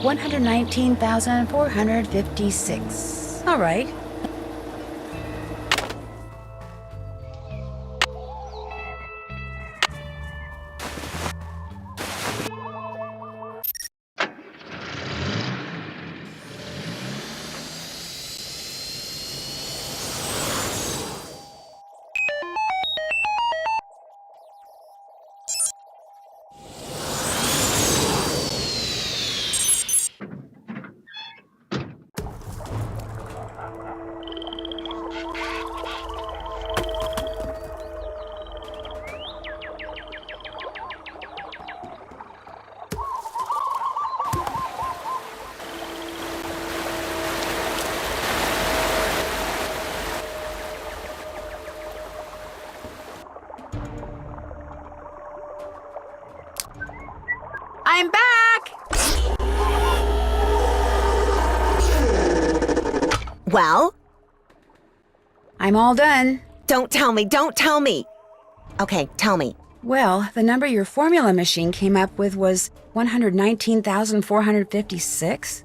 119,456. All right. I'm back! Well? I'm all done. Don't tell me, don't tell me! Okay, tell me. Well, the number your formula machine came up with was 119,456.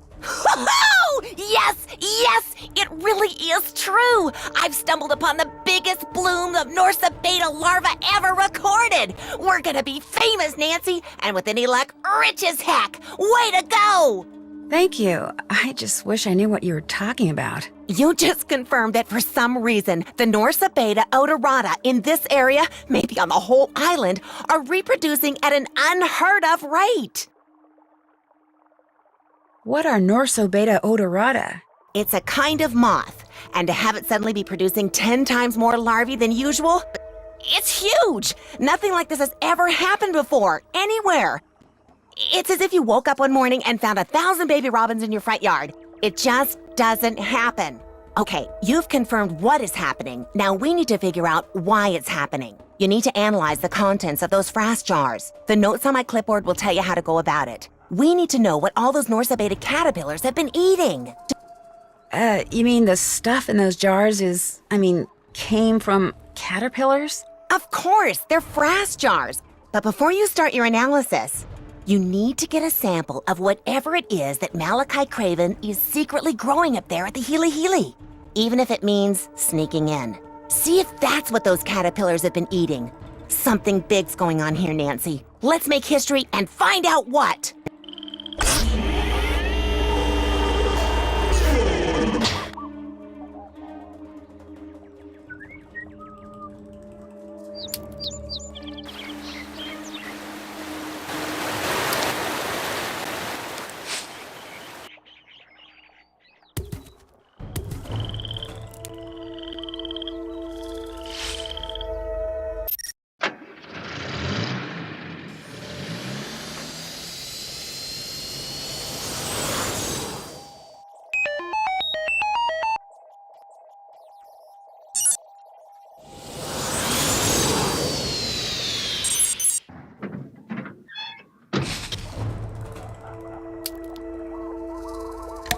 Yes, yes, it really is true. I've stumbled upon the biggest bloom of Norsa beta larva ever recorded. We're gonna be famous, Nancy, and with any luck, rich as heck. Way to go! Thank you. I just wish I knew what you were talking about. You just confirmed that for some reason, the Norsa beta odorata in this area, maybe on the whole island, are reproducing at an unheard of rate. What are Norso beta odorata? It's a kind of moth, and to have it suddenly be producing 10 times more larvae than usual, it's huge! Nothing like this has ever happened before, anywhere. It's as if you woke up one morning and found 1,000 baby robins in your front yard. It just doesn't happen. Okay, you've confirmed what is happening. Now we need to figure out why it's happening. You need to analyze the contents of those frass jars. The notes on my clipboard will tell you how to go about it. We need to know what all those Norsa beta caterpillars have been eating. You mean the stuff in those jars came from caterpillars? Of course, they're frass jars. But before you start your analysis, you need to get a sample of whatever it is that Malachi Craven is secretly growing up there at the Healy Healy. Even if it means sneaking in. See if that's what those caterpillars have been eating. Something big's going on here, Nancy. Let's make history and find out what.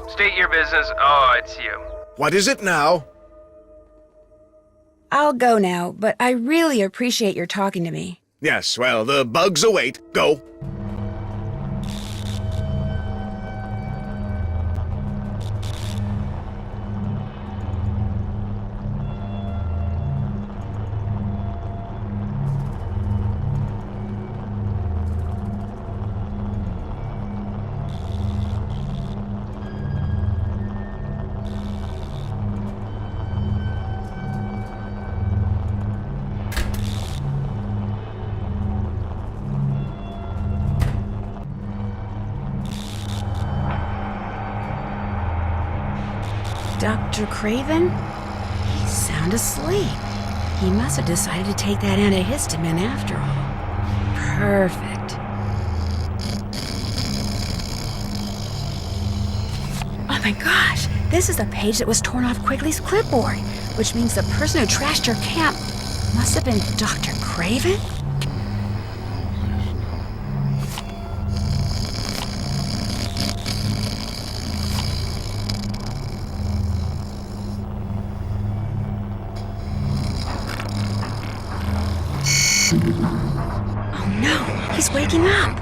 State your business. Oh, it's you. What is it now? I'll go now, but I really appreciate your talking to me. Yes, well, the bugs await. Go. Dr. Craven? He's sound asleep. He must have decided to take that antihistamine after all. Perfect. Oh my gosh, this is the page that was torn off Quigley's clipboard, which means the person who trashed your camp must have been Dr. Craven? Oh no, he's waking up.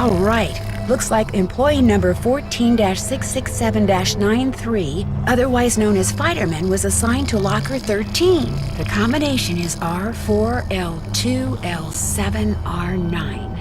All right. Looks like employee number 14-667-93, otherwise known as Fighterman, was assigned to locker 13. The combination is R4L2L7R9.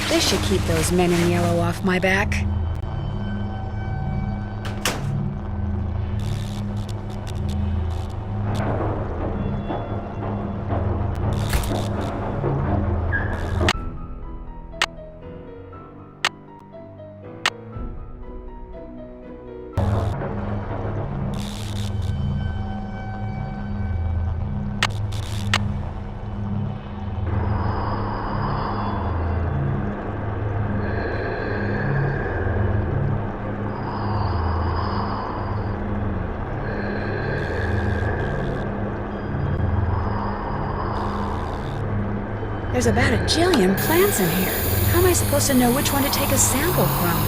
This should keep those men in yellow off my back. There's about a jillion plants in here. How am I supposed to know which one to take a sample from?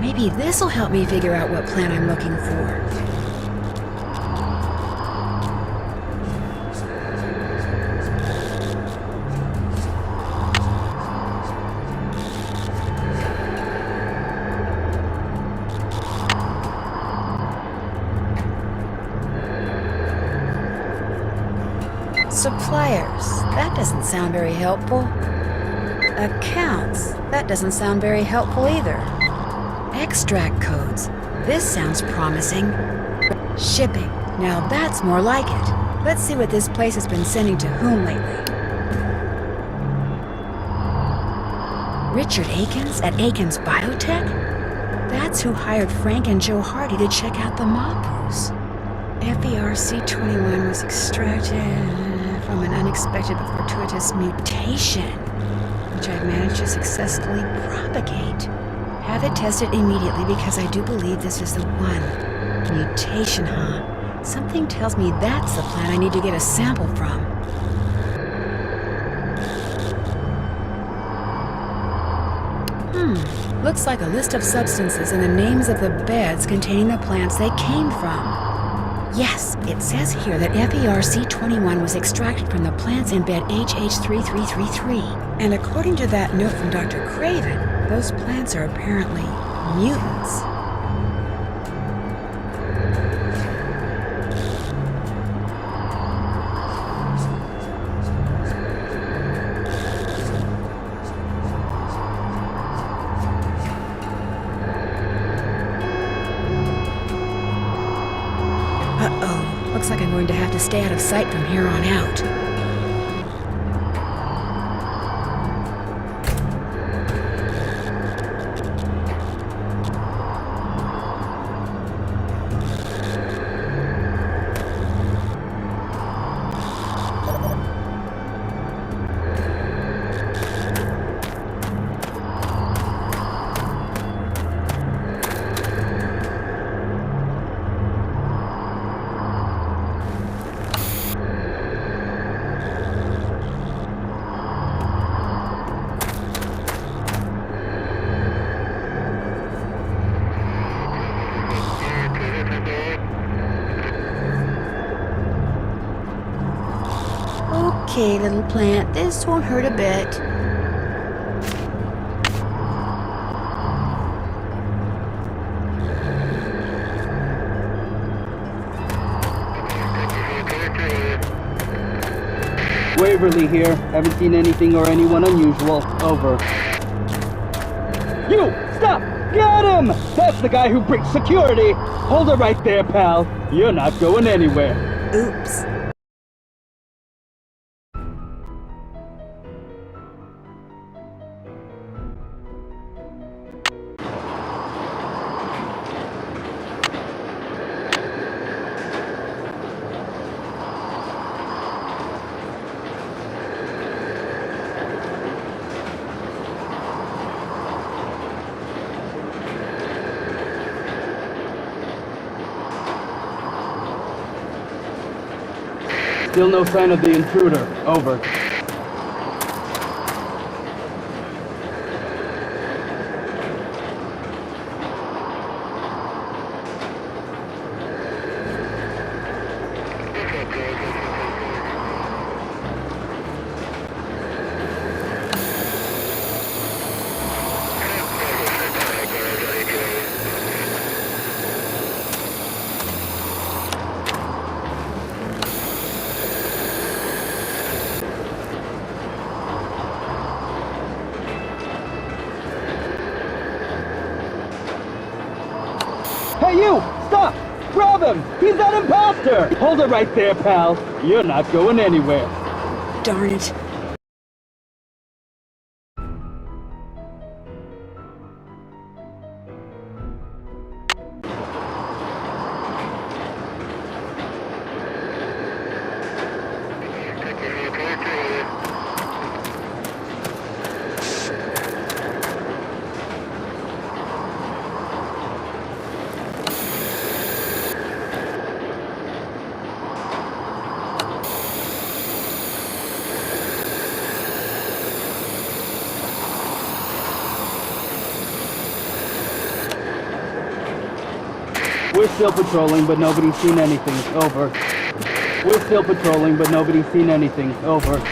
Maybe this'll help me figure out what plant I'm looking for. Suppliers. That doesn't sound very helpful. Accounts. That doesn't sound very helpful either. Extract codes. This sounds promising. Shipping. Now that's more like it. Let's see what this place has been sending to whom lately. Richard Akins at Akins Biotech? That's who hired Frank and Joe Hardy to check out the Mapus. FERC-21 was extracted from an unexpected but fortuitous mutation, which I've managed to successfully propagate. Have it tested immediately because I do believe this is the one. Mutation, huh? Something tells me that's the plant I need to get a sample from. Looks like a list of substances and the names of the beds containing the plants they came from. Yes, it says here that FERC-21 was extracted from the plants in bed HH3333. And according to that note from Dr. Craven, those plants are apparently mutants. Uh-oh. Looks like I'm going to have to stay out of sight from here on out. Okay, little plant, this won't hurt a bit. Waverly here. Haven't seen anything or anyone unusual. Over. You! Stop! Get him! That's the guy who breaks security! Hold it right there, pal. You're not going anywhere. Oops. Still no sign of the intruder. Over. Hey, you! Stop! Grab him! He's that imposter! Hold it right there, pal. You're not going anywhere. Darn it. We're still patrolling, but nobody's seen anything. Over. We're still patrolling, but nobody's seen anything. Over.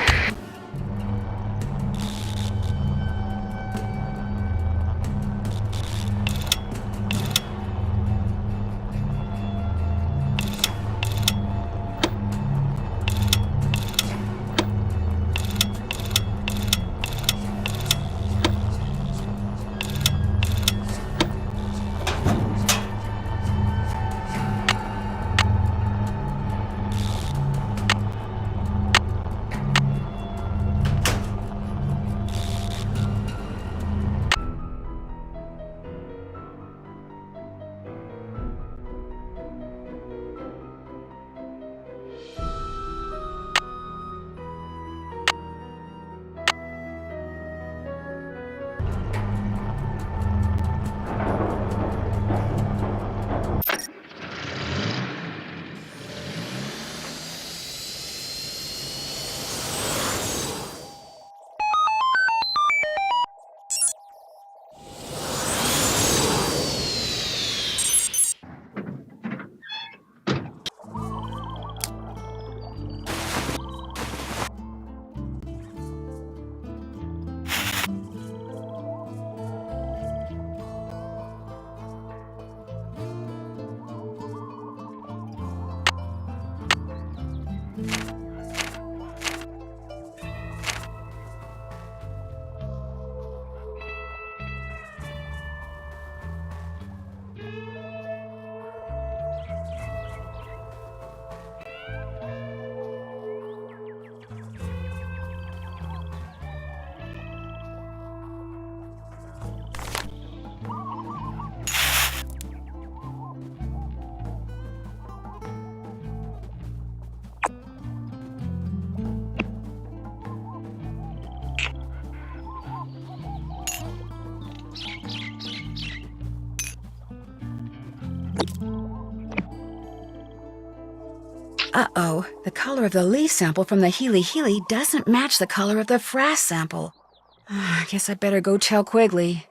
Uh-oh, the color of the leaf sample from the Healy doesn't match the color of the frass sample. I guess I better go tell Quigley.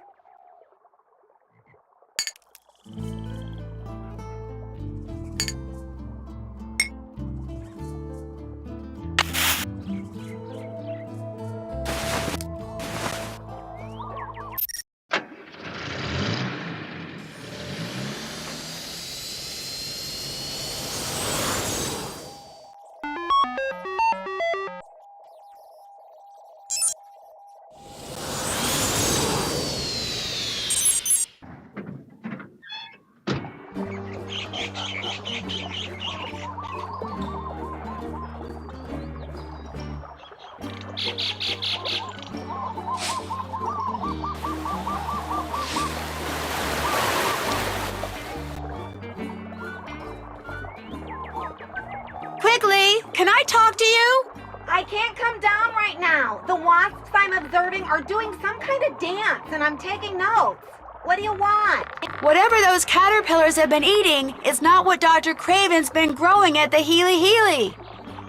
Quigley, can I talk to you? I can't come down right now. The wasps I'm observing are doing some kind of dance, and I'm taking notes. What do you want? Whatever those caterpillars have been eating is not what Dr. Craven's been growing at the Healy.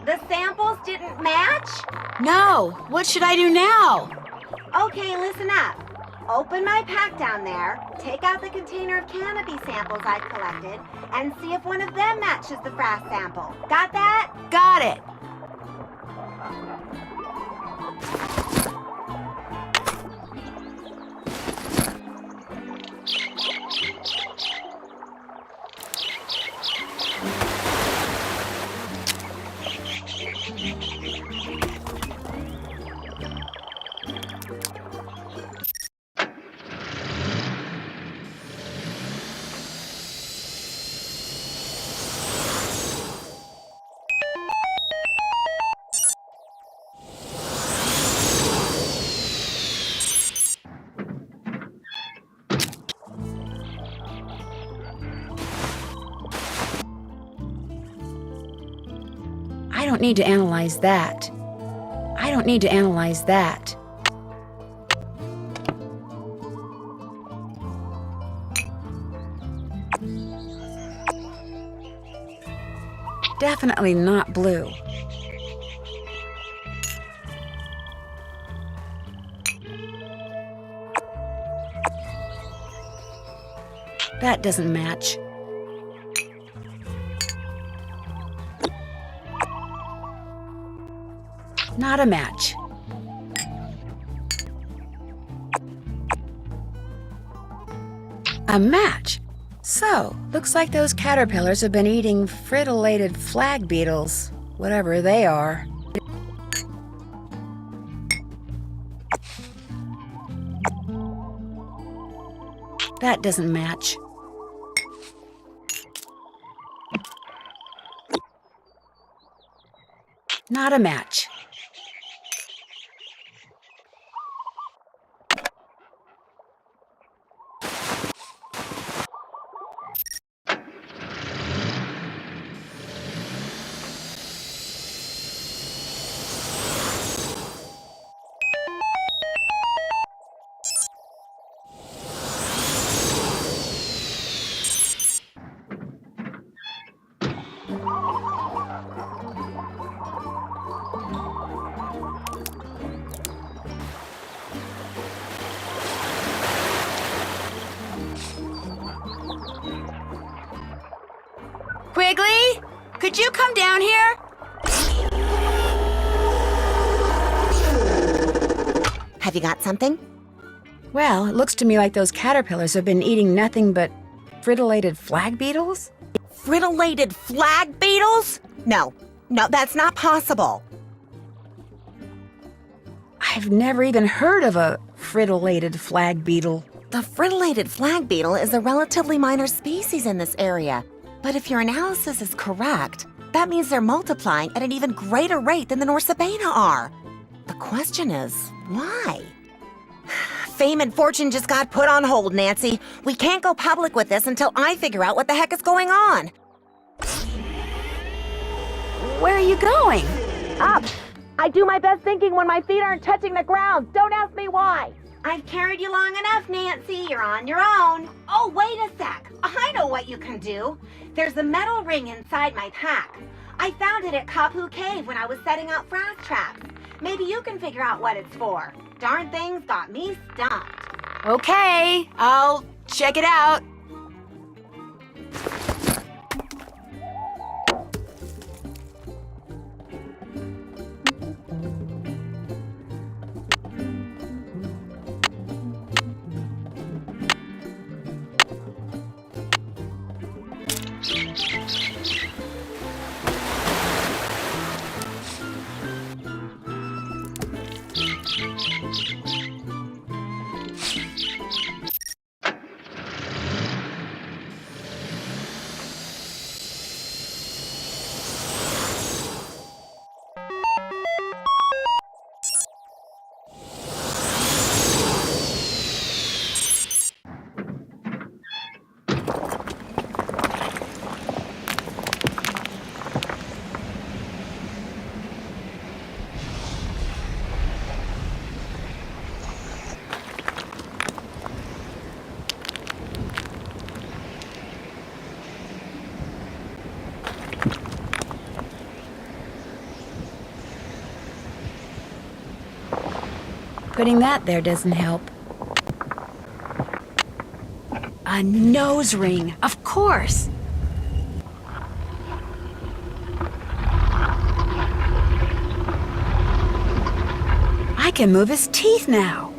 The samples didn't match? No, what should I do now? Okay, listen up. Open my pack down there, take out the container of canopy samples I've collected, and see if one of them matches the frass sample. Got that? Got it. I don't need to analyze that. Definitely not blue. That doesn't match. Not a match. A match. So, looks like those caterpillars have been eating fritillated flag beetles, whatever they are. That doesn't match. Not a match. Quigley, could you come down here? Have you got something? Well, it looks to me like those caterpillars have been eating nothing but fritillated flag beetles. Fritillated flag beetles? No, that's not possible. I've never even heard of a fritillated flag beetle. The fritillated flag beetle is a relatively minor species in this area. But if your analysis is correct, that means they're multiplying at an even greater rate than the Norsabena are. The question is, why? Fame and fortune just got put on hold, Nancy. We can't go public with this until I figure out what the heck is going on. Where are you going? Up! I do my best thinking when my feet aren't touching the ground. Don't ask me why. I've carried you long enough, Nancy. You're on your own. Oh, wait a sec. I know what you can do. There's a metal ring inside my pack. I found it at Kapu Cave when I was setting out frost traps. Maybe you can figure out what it's for. Darn thing's got me stumped. Okay, I'll check it out. Putting that there doesn't help. A nose ring, of course. I can move his teeth now.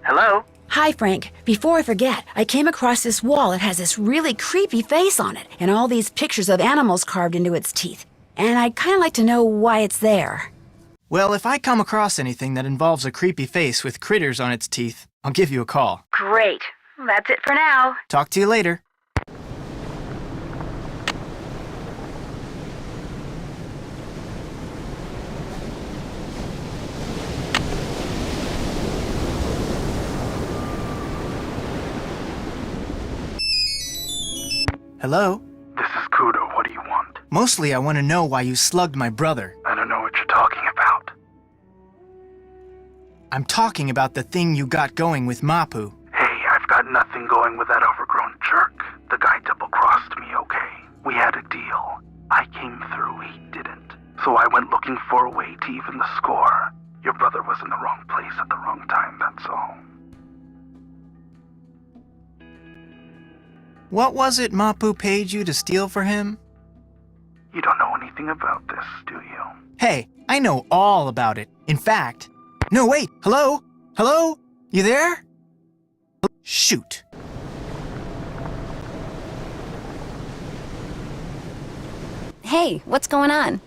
Hello? Hi, Frank. Before I forget, I came across this wall. It has this really creepy face on it, and all these pictures of animals carved into its teeth. And I'd kind of like to know why it's there. Well, if I come across anything that involves a creepy face with critters on its teeth, I'll give you a call. Great. That's it for now. Talk to you later. Hello? This is Kudo. What do you want? Mostly I want to know why you slugged my brother. I don't know what you're talking about. I'm talking about the thing you got going with Mapu. Hey, I've got nothing going with that overgrown jerk. The guy double-crossed me, okay? We had a deal. I came through, he didn't. So I went looking for a way to even the score. Your brother was in the wrong place at the wrong time, that's all. What was it Mapu paid you to steal for him? You don't know anything about this, do you? Hey, I know all about it. In fact... No, wait! Hello? Hello? You there? Shoot. Hey, what's going on?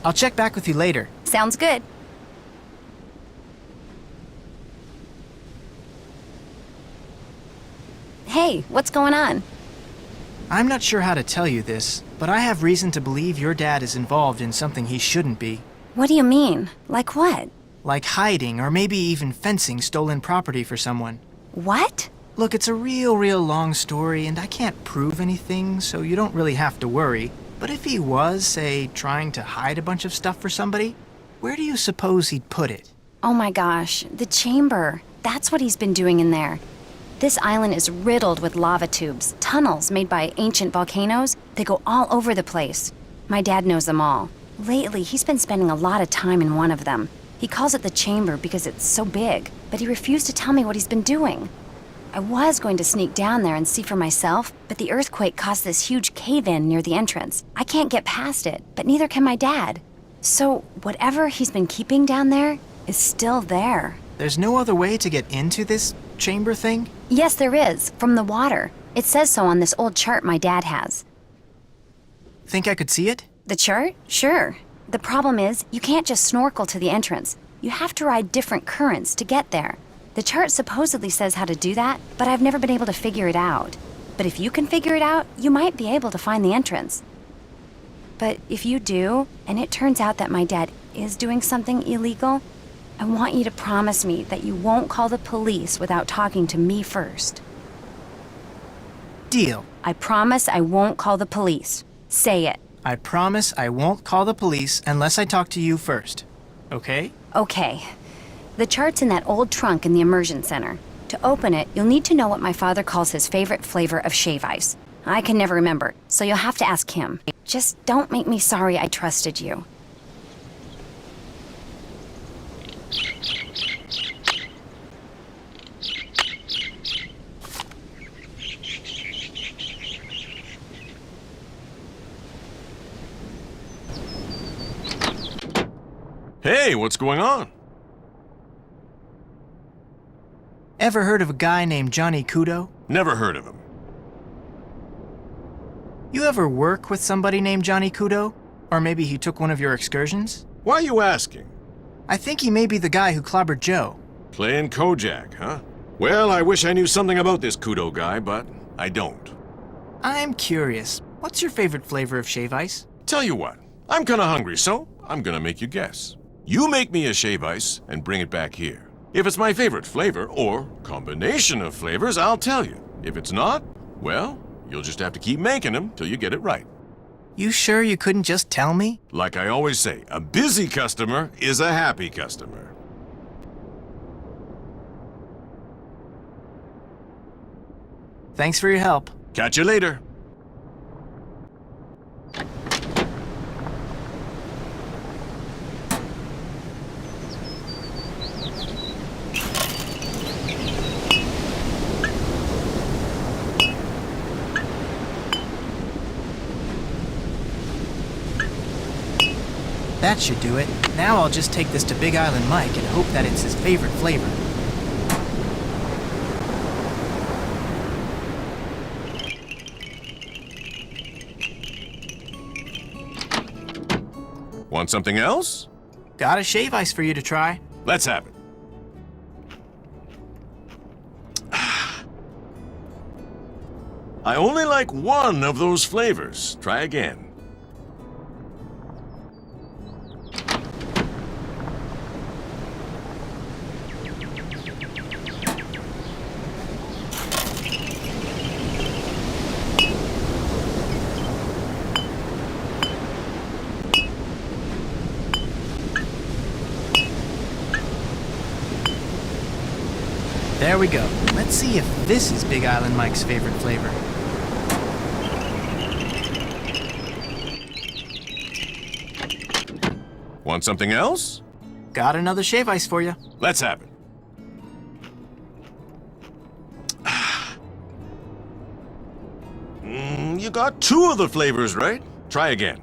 I'll check back with you later. Sounds good. Hey, what's going on? I'm not sure how to tell you this, but I have reason to believe your dad is involved in something he shouldn't be. What do you mean? Like what? Like hiding or maybe even fencing stolen property for someone. What? Look, it's a real long story and I can't prove anything, so you don't really have to worry. But if he was, say, trying to hide a bunch of stuff for somebody, where do you suppose he'd put it? Oh my gosh, the chamber. That's what he's been doing in there. This island is riddled with lava tubes, tunnels made by ancient volcanoes. They go all over the place. My dad knows them all. Lately, he's been spending a lot of time in one of them. He calls it the chamber because it's so big, but he refused to tell me what he's been doing. I was going to sneak down there and see for myself, but the earthquake caused this huge cave-in near the entrance. I can't get past it, but neither can my dad. So whatever he's been keeping down there is still there. There's no other way to get into this chamber thing? Yes, there is, from the water. It says so on this old chart my dad has. Think I could see it? The chart? Sure. The problem is, you can't just snorkel to the entrance. You have to ride different currents to get there. The chart supposedly says how to do that, but I've never been able to figure it out. But if you can figure it out, you might be able to find the entrance. But if you do, and it turns out that my dad is doing something illegal, I want you to promise me that you won't call the police without talking to me first. Deal. I promise I won't call the police. Say it. I promise I won't call the police unless I talk to you first. Okay? Okay. The chart's in that old trunk in the Immersion Center. To open it, you'll need to know what my father calls his favorite flavor of shave ice. I can never remember, so you'll have to ask him. Just don't make me sorry I trusted you. Hey, what's going on? Ever heard of a guy named Johnny Kudo? Never heard of him. You ever work with somebody named Johnny Kudo? Or maybe he took one of your excursions? Why are you asking? I think he may be the guy who clobbered Joe. Playing Kojak, huh? Well, I wish I knew something about this Kudo guy, but I don't. I'm curious. What's your favorite flavor of shave ice? Tell you what, I'm kinda hungry, so I'm gonna make you guess. You make me a shave ice and bring it back here. If it's my favorite flavor, or combination of flavors, I'll tell you. If it's not, well, you'll just have to keep making them till you get it right. You sure you couldn't just tell me? Like I always say, a busy customer is a happy customer. Thanks for your help. Catch you later. That should do it. Now I'll just take this to Big Island Mike and hope that it's his favorite flavor. Want something else? Got a shave ice for you to try. Let's have it. I only like one of those flavors. Try again. There we go. Let's see if this is Big Island Mike's favorite flavor. Want something else? Got another shave ice for you. Let's have it. You got two of the flavors, right? Try again.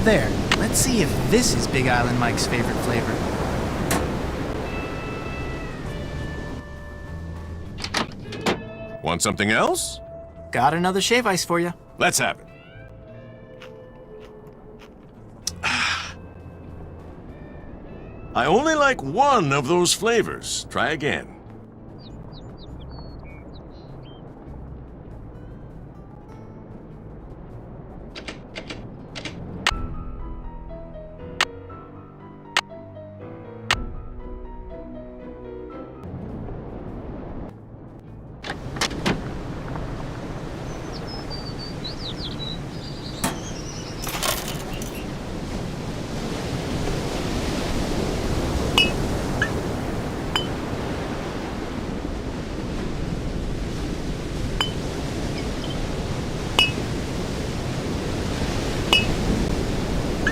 There. Let's see if this is Big Island Mike's favorite flavor. Want something else? Got another shave ice for you. Let's have it. I only like one of those flavors. Try again.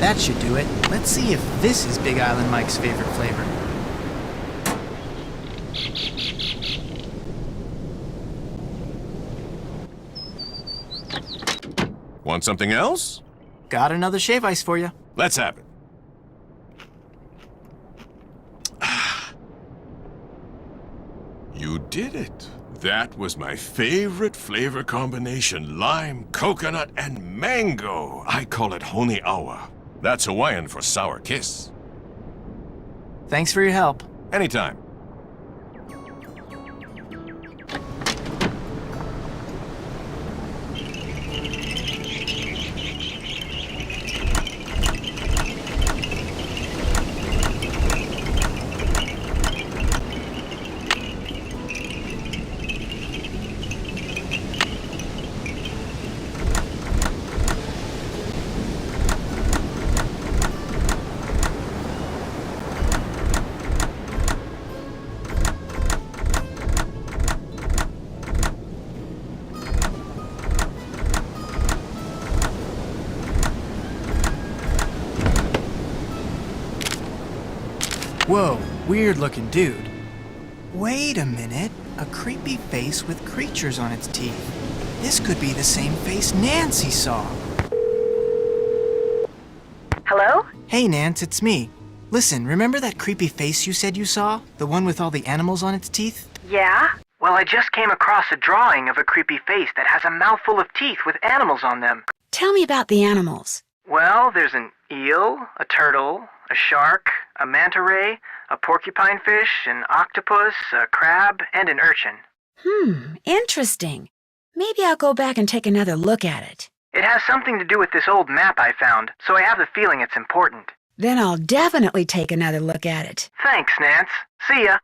That should do it. Let's see if this is Big Island Mike's favorite flavor. Want something else? Got another shave ice for you. Let's have it. You did it. That was my favorite flavor combination. Lime, coconut, and mango. I call it Honi Awa. That's Hawaiian for sour kiss. Thanks for your help. Anytime. Whoa, weird looking dude. Wait a minute. A creepy face with creatures on its teeth. This could be the same face Nancy saw. Hello? Hey, Nance, it's me. Listen, remember that creepy face you said you saw? The one with all the animals on its teeth? Yeah? Well, I just came across a drawing of a creepy face that has a mouthful of teeth with animals on them. Tell me about the animals. Well, there's an eel, a turtle, a shark, a manta ray, a porcupine fish, an octopus, a crab, and an urchin. Interesting. Maybe I'll go back and take another look at it. It has something to do with this old map I found, so I have the feeling it's important. Then I'll definitely take another look at it. Thanks, Nance. See ya.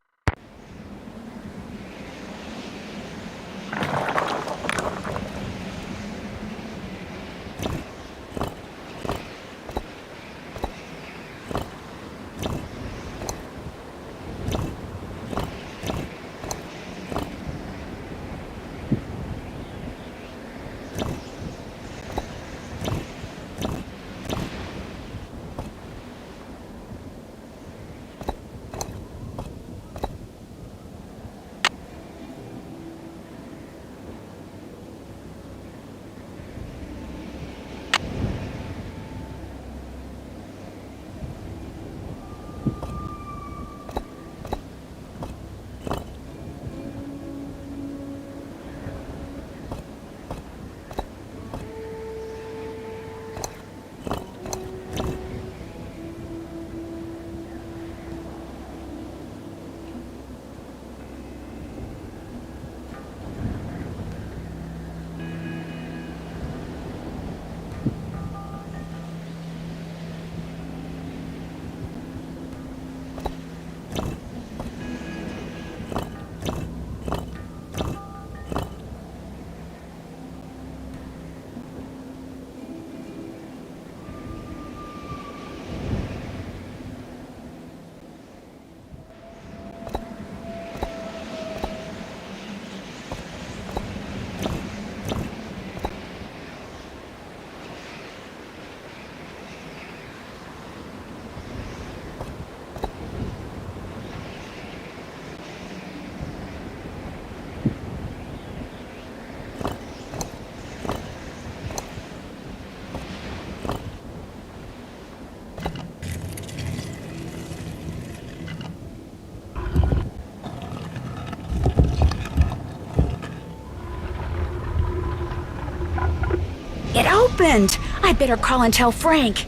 It opened! I better call and tell Frank.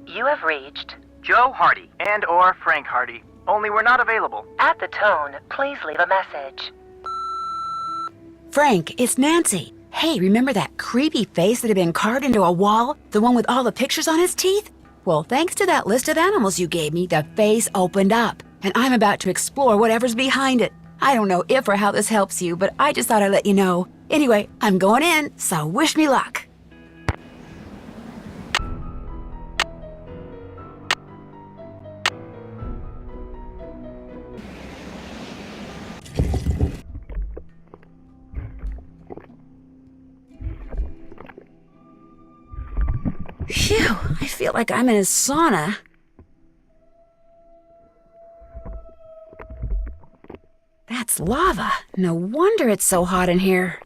You have reached Joe Hardy and or Frank Hardy. Only we're not available. At the tone, please leave a message. Frank, it's Nancy. Hey, remember that creepy face that had been carved into a wall? The one with all the pictures on its teeth? Well, thanks to that list of animals you gave me, the face opened up, and I'm about to explore whatever's behind it. I don't know if or how this helps you, but I just thought I'd let you know. Anyway, I'm going in, so wish me luck. Phew, I feel like I'm in a sauna. That's lava. No wonder it's so hot in here.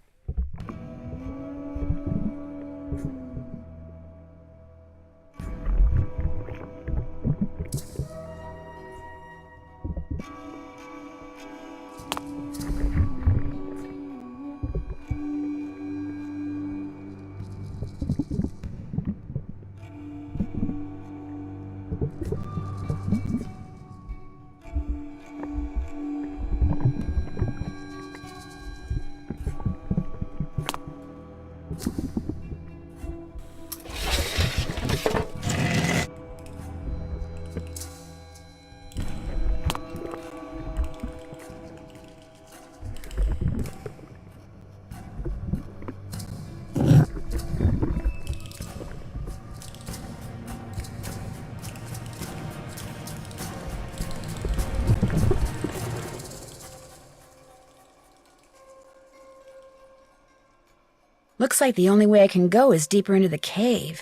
Looks like the only way I can go is deeper into the cave.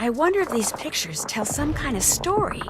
I wonder if these pictures tell some kind of story.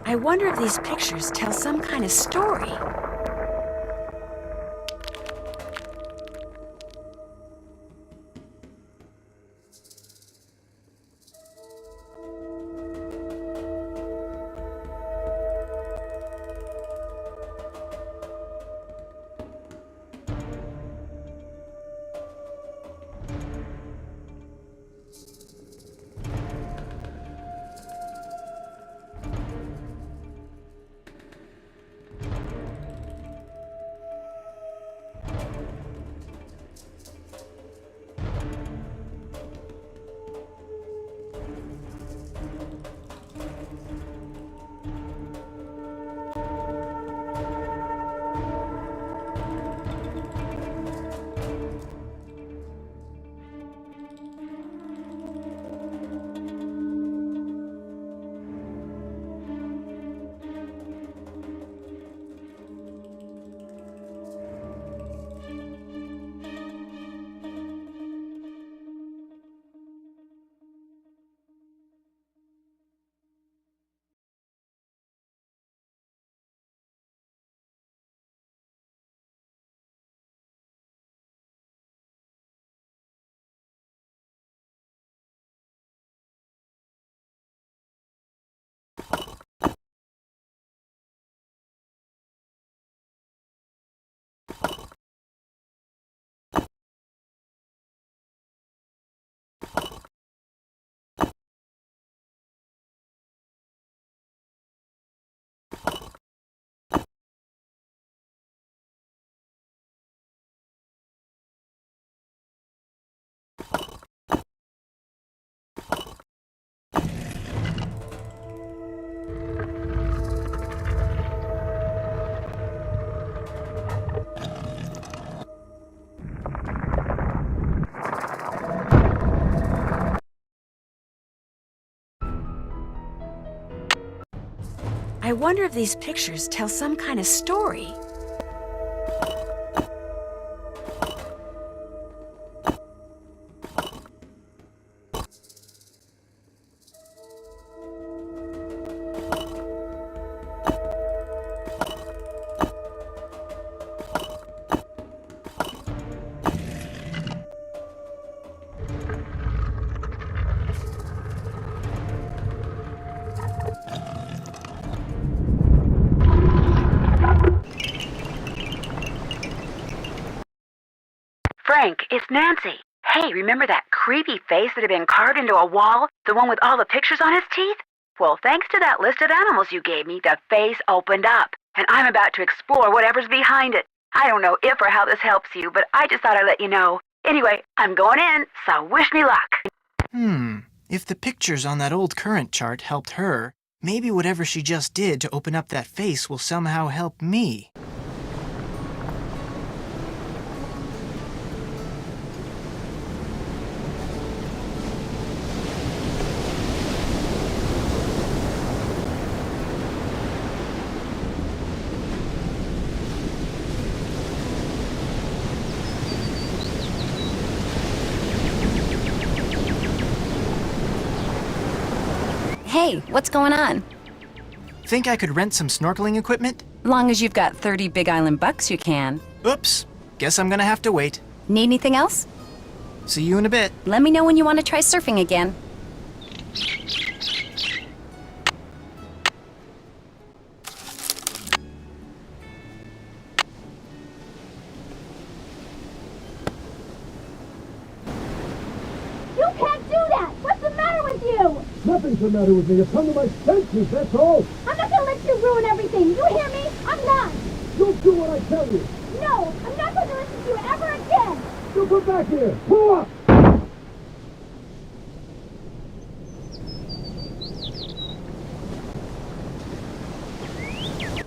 I wonder if these pictures tell some kind of story. I wonder if these pictures tell some kind of story. Frank, it's Nancy. Hey, remember that creepy face that had been carved into a wall? The one with all the pictures on his teeth? Well, thanks to that list of animals you gave me, the face opened up, and I'm about to explore whatever's behind it. I don't know if or how this helps you, but I just thought I'd let you know. Anyway, I'm going in, so wish me luck. If the pictures on that old current chart helped her, maybe whatever she just did to open up that face will somehow help me. Hey, what's going on? Think I could rent some snorkeling equipment? Long as you've got 30 Big Island bucks, you can. Oops. Guess I'm gonna have to wait. Need anything else? See you in a bit. Let me know when you want to try surfing again. You can't do that! What's the matter with you? Nothing's the matter with me. I've come to my senses, that's all. I'm not gonna let you ruin everything. You hear me? I'm not. You'll do what I tell you. No, I'm not going to listen to you ever again. You come back here. Pull up.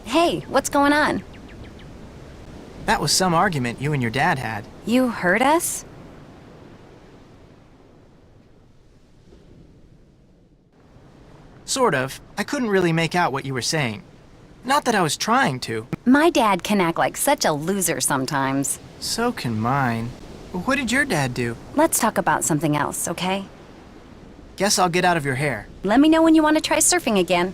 Hey, what's going on? That was some argument you and your dad had. You heard us? Sort of. I couldn't really make out what you were saying. Not that I was trying to. My dad can act like such a loser sometimes. So can mine. What did your dad do? Let's talk about something else, okay? Guess I'll get out of your hair. Let me know when you want to try surfing again.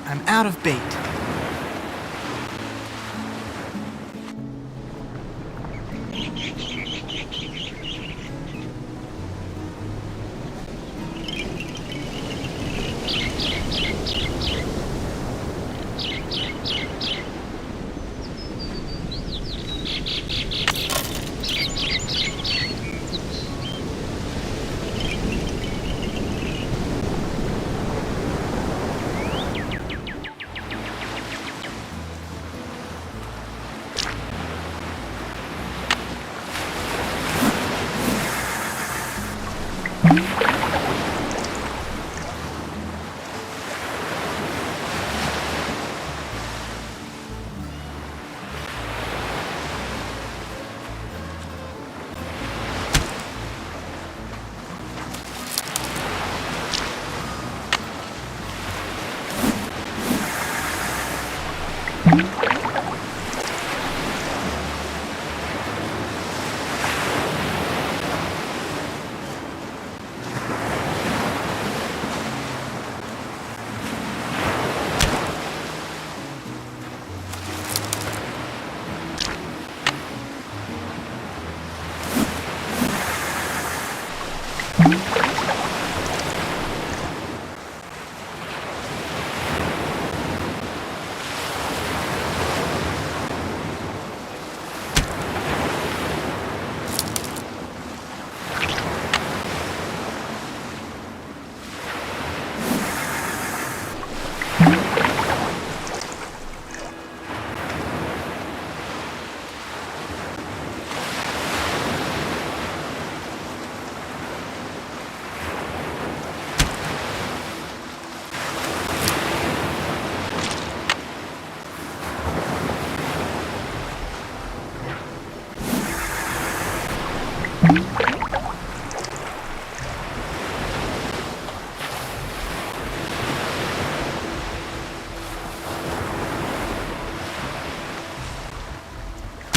I'm out of bait.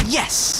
Yes!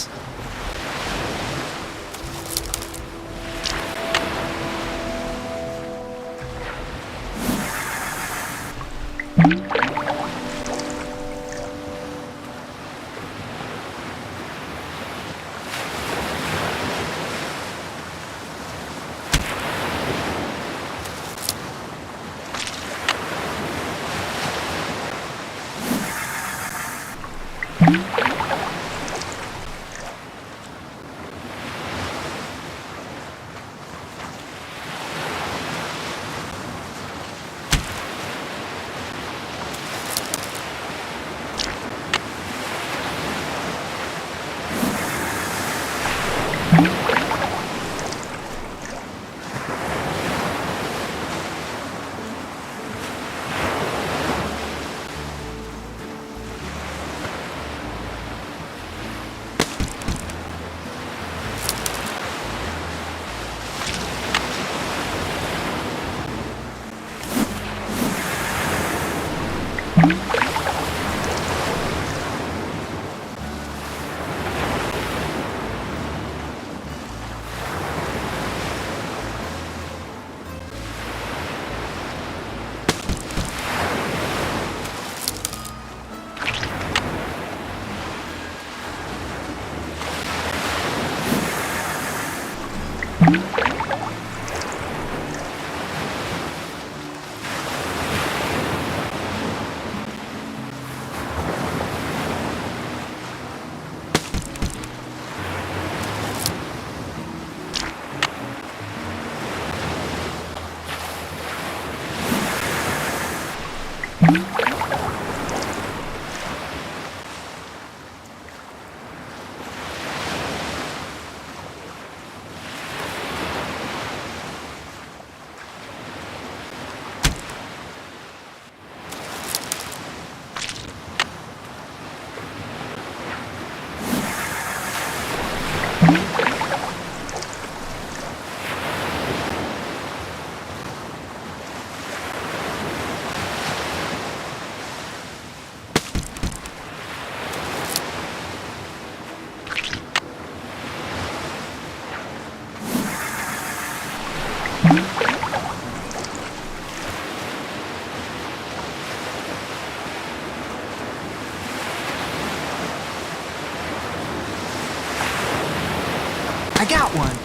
I got one!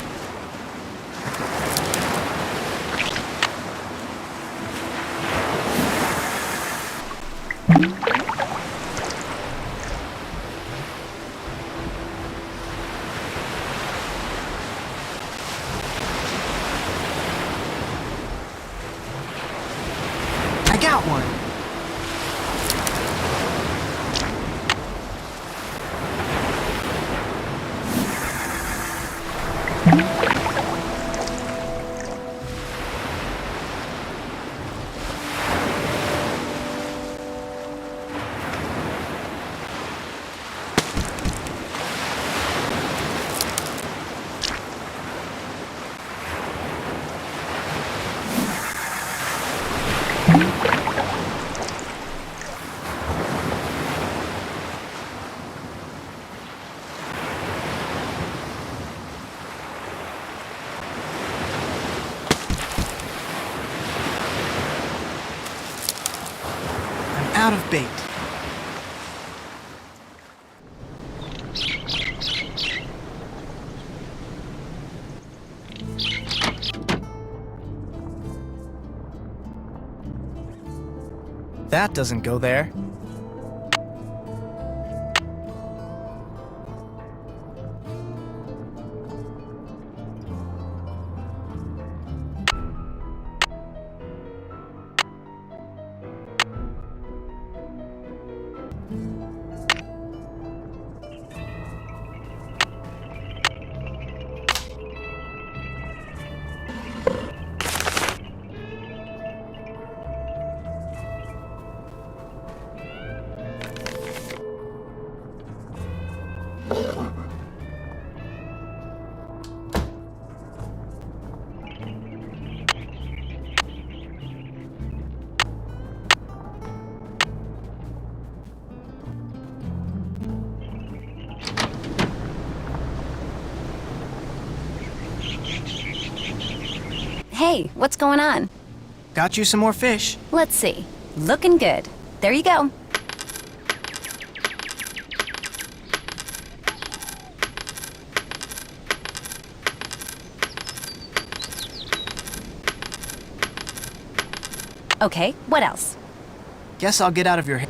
I got one! Out of bait. that doesn't go there. Hey, what's going on? Got you some more fish. Let's see. Looking good. There you go. Okay, what else? Guess I'll get out of your hair.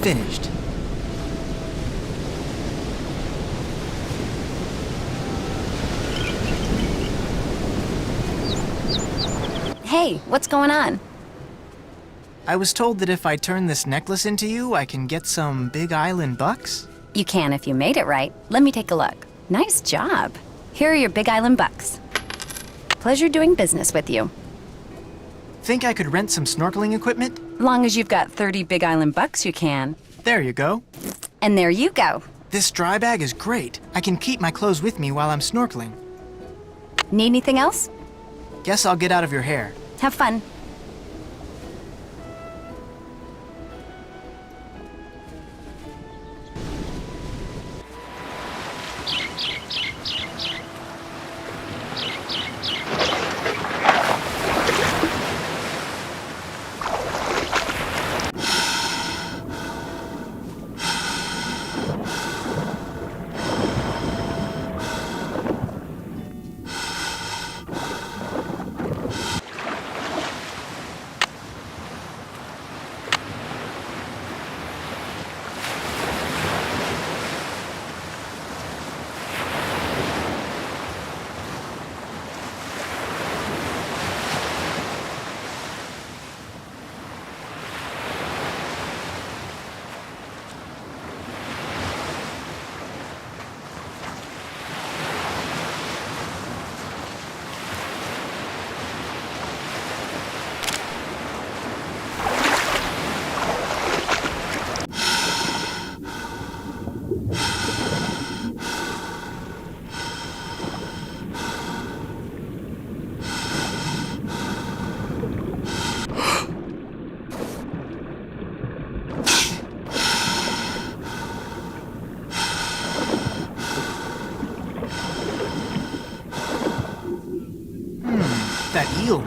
Finished. Hey, what's going on? I was told that if I turn this necklace into you, I can get some Big Island bucks? You can if you made it right. Let me take a look. Nice job. Here are your Big Island bucks. Pleasure doing business with you. Think I could rent some snorkeling equipment? Long as you've got 30 Big Island bucks, you can. There you go. And there you go. This dry bag is great. I can keep my clothes with me while I'm snorkeling. Need anything else? Guess I'll get out of your hair. Have fun. That eel.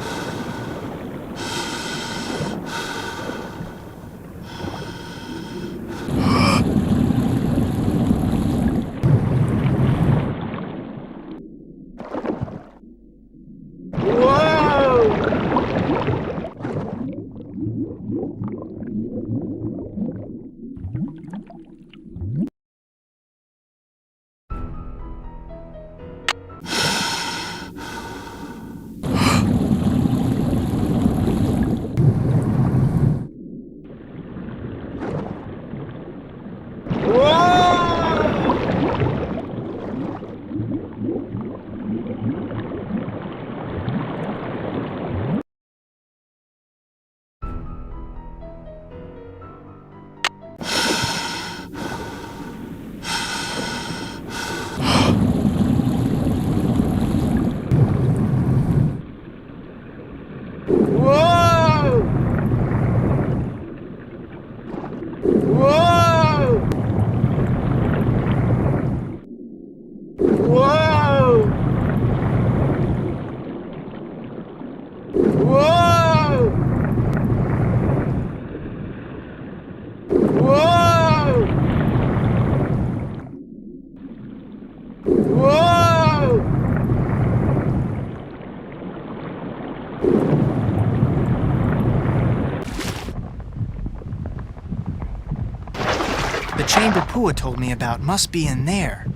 The chamber Pua told me about must be in there.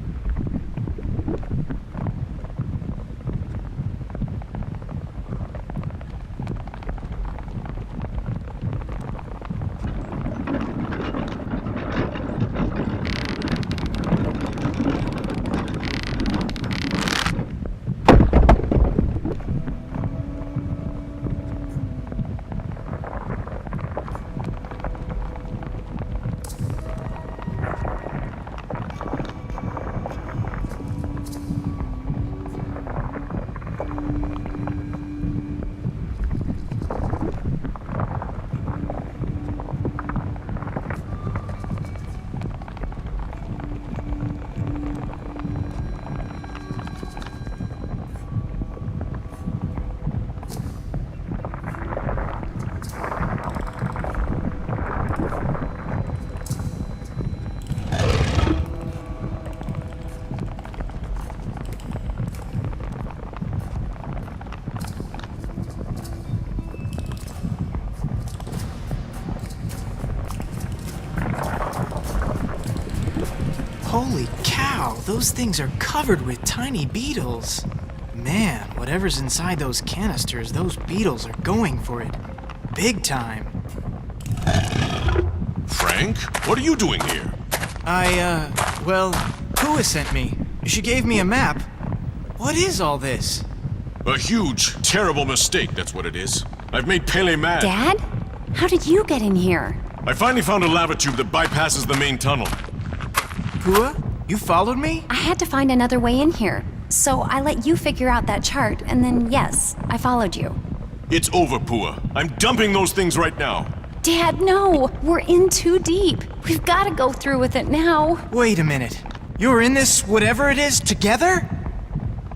Holy cow, those things are covered with tiny beetles. Man, whatever's inside those canisters, those beetles are going for it. Big time. Frank, what are you doing here? Well, Pua sent me. She gave me a map. What is all this? A huge, terrible mistake, that's what it is. I've made Pele mad. Dad? How did you get in here? I finally found a lava tube that bypasses the main tunnel. Pua, you followed me? I had to find another way in here. So I let you figure out that chart, and then yes, I followed you. It's over, Pua. I'm dumping those things right now. Dad, no! We're in too deep. We've got to go through with it now. Wait a minute. You're in this whatever it is together?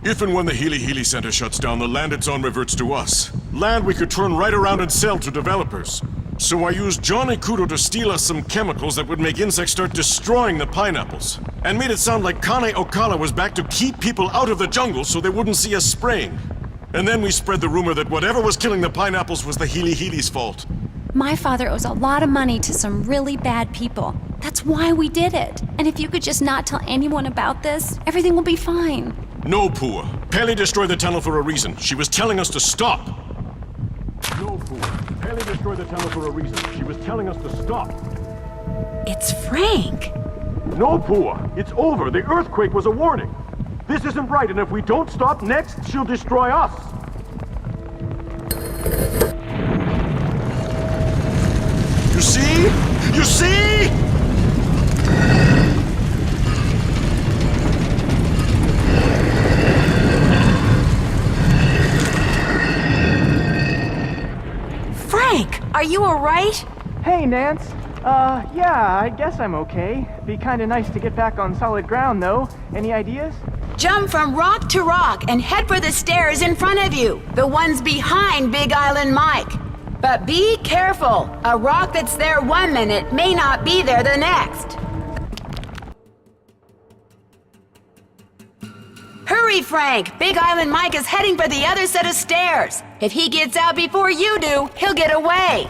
If and when the Healy Healy Center shuts down, the land it's on reverts to us. Land we could turn right around and sell to developers. So I used Johnny Kudo to steal us some chemicals that would make insects start destroying the pineapples. And made it sound like Kane Okala was back to keep people out of the jungle so they wouldn't see us spraying. And then we spread the rumor that whatever was killing the pineapples was the Healy Healy's fault. My father owes a lot of money to some really bad people. That's why we did it. And if you could just not tell anyone about this, everything will be fine. No, Pua. Pele destroyed the tunnel for a reason. She was telling us to stop. No, Pua. Pele destroyed the tunnel for a reason. She was telling us to stop. It's Frank. No, Pua. It's over. The earthquake was a warning. This isn't right, and if we don't stop next, she'll destroy us. You see? You see? Frank, are you alright? Hey, Nance. Yeah, I guess I'm okay. Be kinda nice to get back on solid ground, though. Any ideas? Jump from rock to rock and head for the stairs in front of you. The ones behind Big Island Mike. But be careful. A rock that's there 1 minute may not be there the next. Hurry, Frank! Big Island Mike is heading for the other set of stairs. If he gets out before you do, he'll get away.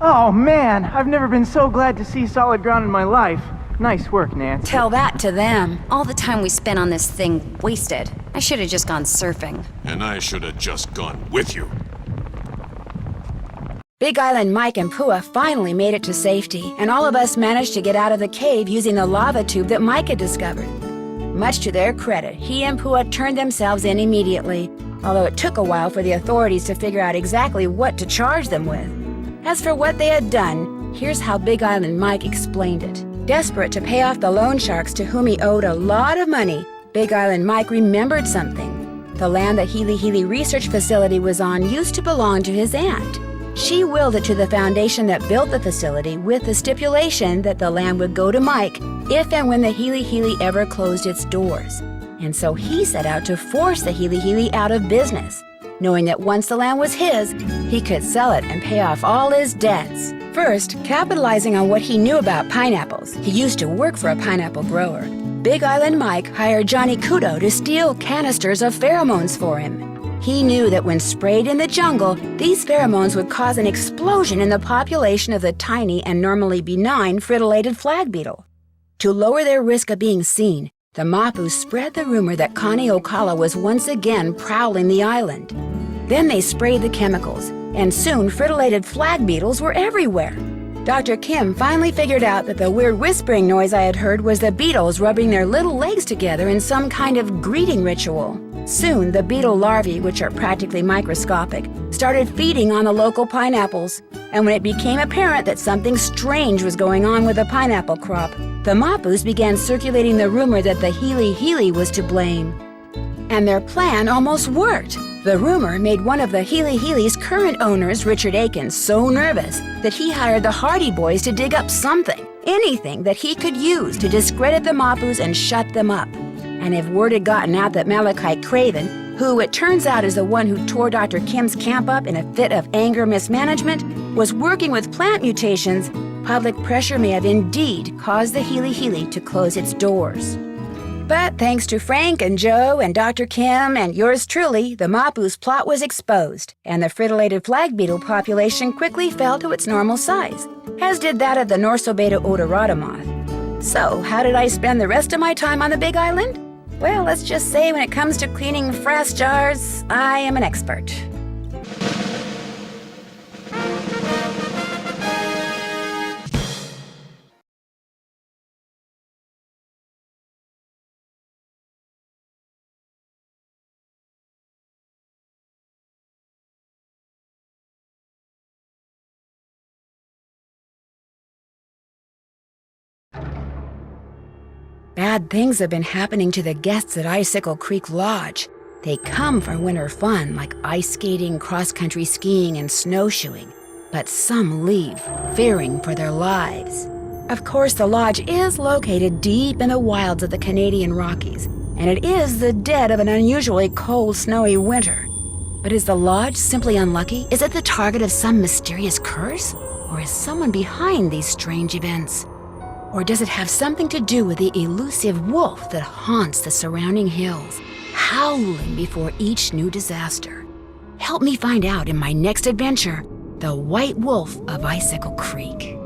Oh man, I've never been so glad to see solid ground in my life. Nice work, Nancy. Tell that to them. All the time we spent on this thing wasted. I should have just gone surfing. And I should have just gone with you. Big Island Mike and Pua finally made it to safety, and all of us managed to get out of the cave using the lava tube that Mike had discovered. Much to their credit, he and Pua turned themselves in immediately, although it took a while for the authorities to figure out exactly what to charge them with. As for what they had done, here's how Big Island Mike explained it. Desperate to pay off the loan sharks to whom he owed a lot of money, Big Island Mike remembered something. The land the Healy Healy Research Facility was on used to belong to his aunt. She willed it to the foundation that built the facility with the stipulation that the land would go to Mike if and when the Healy Healy ever closed its doors. And so he set out to force the Healy Healy out of business, knowing that once the land was his, he could sell it and pay off all his debts. First, capitalizing on what he knew about pineapples, he used to work for a pineapple grower. Big Island Mike hired Johnny Kudo to steal canisters of pheromones for him. He knew that when sprayed in the jungle, these pheromones would cause an explosion in the population of the tiny and normally benign fritillated flag beetle. To lower their risk of being seen, the Mapu spread the rumor that Connie Ocala was once again prowling the island. Then they sprayed the chemicals, and soon fritillated flag beetles were everywhere. Dr. Kim finally figured out that the weird whispering noise I had heard was the beetles rubbing their little legs together in some kind of greeting ritual. Soon, the beetle larvae, which are practically microscopic, started feeding on the local pineapples. And when it became apparent that something strange was going on with the pineapple crop, the Mapus began circulating the rumor that the Healy Healy was to blame. And their plan almost worked. The rumor made one of the Healy Healy's current owners, Richard Aiken, so nervous that he hired the Hardy Boys to dig up something, anything that he could use to discredit the Mapus and shut them up. And if word had gotten out that Malachi Craven, who it turns out is the one who tore Dr. Kim's camp up in a fit of anger mismanagement, was working with plant mutations, public pressure may have indeed caused the Healy Healy to close its doors. But thanks to Frank and Joe and Dr. Kim and yours truly, the Mapu's plot was exposed, and the fritillated flag beetle population quickly fell to its normal size, as did that of the Norsobeta odorata moth. So, how did I spend the rest of my time on the Big Island? Well, let's just say when it comes to cleaning frass jars, I am an expert. Bad things have been happening to the guests at Icicle Creek Lodge. They come for winter fun like ice skating, cross-country skiing, and snowshoeing. But some leave, fearing for their lives. Of course, the lodge is located deep in the wilds of the Canadian Rockies, and it is the dead of an unusually cold, snowy winter. But is the lodge simply unlucky? Is it the target of some mysterious curse? Or is someone behind these strange events? Or does it have something to do with the elusive wolf that haunts the surrounding hills, howling before each new disaster? Help me find out in my next adventure, The White Wolf of Icicle Creek.